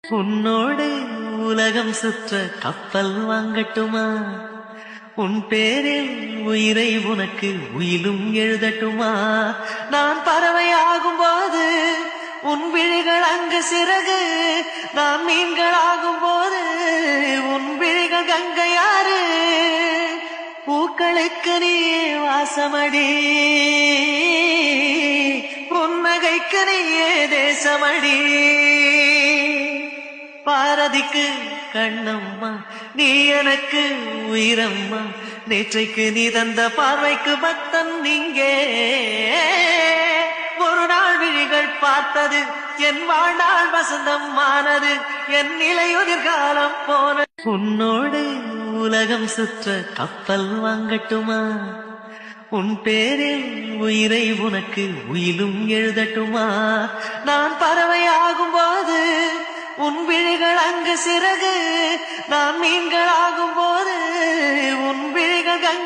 உன்னோடு உலகம் சுற்ற கப்பல் வாங்கட்டுமா? உன் பேரில் உயிரை உனக்கு உயிலும் எழுதட்டுமா? நான் பறவையாகும் போது உன் விழிகள் அங்கு சிறகு, நான் மீன்கள் ஆகும் போது உன் விழிகள் கங்கையாறு. பூக்களுக்கு நீயே வாசமடி, புன்னகைக்கு நீயே தேசமடி. பாரதிக்கு கண்ணம்மா, நீ எனக்கு உயிரம்மா. நேற்றைக்கு நீ தந்த பார்வைக்கு பக்தன் நீங்கே. ஒரு நாள் விழிகள் பார்த்தது என் வாழ்நாள் வசந்தம் ஆனது, என் நிலையுதிர் காலம் போன. உன்னோடு உலகம் சுற்ற கப்பல் வாங்கட்டுமா? உன் பேரில் உயிரை உனக்கு உயிலும் எழுதட்டுமா? நான் பறவையாகும் போது உன் விழிகள் அங்கு சிறகு, நான் மீன்கள் ஆகும் போது உன் விழிகள் கங்கை.